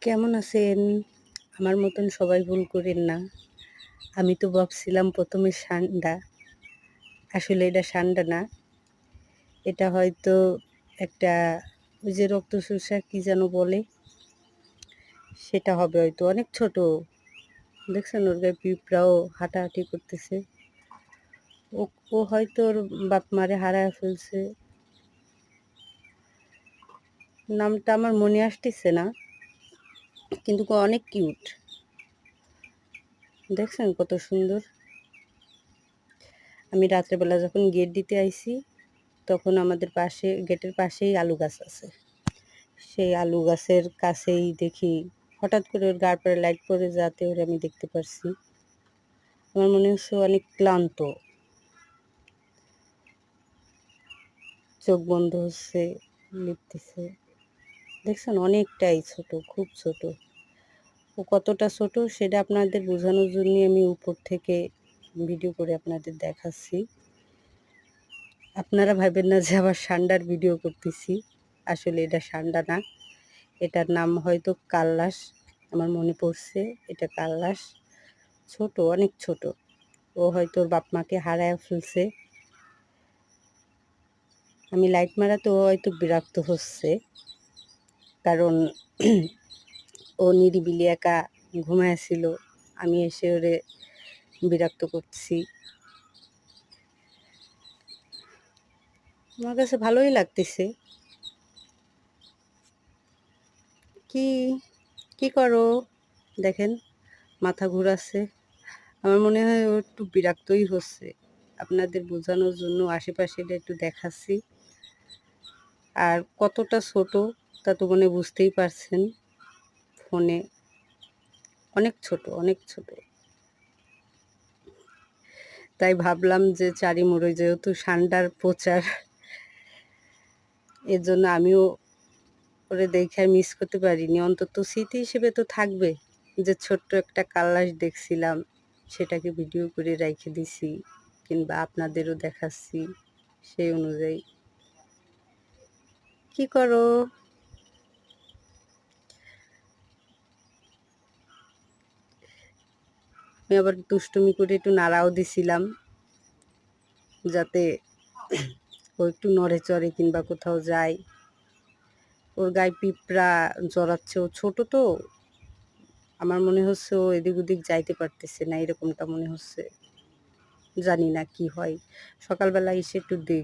কেমন আছেন? আমার মতন সবাই ভুল করেন না। আমি তো ভাবছিলাম ১ম এ সান্ডা। আসলে এটা সান্ডা না। এটা হয়তো একটা ওই যে রক্তচোষা কি যেন বলে? সেটা হবে হয়তো। অনেক ছোট। দেখছেন ওর গায়ে পিঁপড়াও হাঁটাহাঁটি করতেছে। ও ও হয়তো ওর বাপ-মারে হারায় ফেলছে। নামটা আমার মনে আসতেছে না। কিন্তু অনেক কিউট। দেখছেন কত সুন্দর? আমি রাত্রেবেলা যখন গেট দিতে আইছি তখন আমাদের পাশে গেটের পাশেই আলু গাছ আছে। সেই আলু গাছের কাছেই দেখি হঠাৎ করে ওর গায়ের পরে লাইট পড়ে যাতে ওরে আমি দেখতে পারছি। আমার মনে হচ্ছে ও অনেক ক্লান্ত। চোখ বন্ধ হচ্ছে, লিপতেছে। দেখছেন অনেকটাই ছোট, খুব ছোট। ও কতটা ছোট সেটা আপনাদের বোঝানোর জন্যই আমি উপর থেকে ভিডিও করে আপনাদের দেখাচ্ছি। আপনারা ভাববেন না যে আবার সান্ডার ভিডিও করতেছি। আসলে এটা সান্ডা না। এটার নাম হয়তো কাল্লাস। আমার মনে পড়ছে এটা কাল্লাস। ছোট, অনেক ছোট। ও হয়তো ওর বাপ-মাকে হারায়া ফেলছে। আমি লাইট মারাতে ও হয়তো বিরক্ত হচ্ছে। কারণ ও নিরিবিলি একা ঘুমায়া ছিল। আমি এসে ওরে বিরক্ত করছি। আমার কাছে ভালোই লাগতেছে। কি, কি করো? দেখেন মাথা ঘুরাচ্ছে। আমার মনে হয় ও একটু বিরক্তই হচ্ছে। আপনাদের বোঝানোর জন্য আশেপাশেটা একটু দেখাচ্ছি। আর কতটা ছোট তা তো মনে বুঝতেই পারছেন ফোনে। অনেক ছোট, অনেক ছোট। তাই ভাবলাম যে চারিমুড়ো যেহেতু সান্ডার প্রচার, এর জন্য আমিও ওরে দেখে আর মিস করতে পারিনি। অন্তত স্মৃতি হিসেবে তো থাকবে যে ছোট্ট একটা কাল্লাস দেখছিলাম, সেটাকে ভিডিও করে রাইখে দিছি কিংবা আপনাদেরও দেখাচ্ছি সেই অনুযায়ী। কি করো? আমি আবার দুষ্টুমি করে একটু নাড়াও দিছিলাম যাতে ও একটু নড়ে চড়ে কিংবা কোথাও যায়। ওর গায়ে পিঁপড়া জড়াচ্ছে। ও ছোট তো, আমার মনে হচ্ছে ও এদিক ওদিক যাইতে পারতেছে না, এরকমটা মনে হচ্ছে। জানি না কি হয়। সকালবেলা এসে একটু দেখব।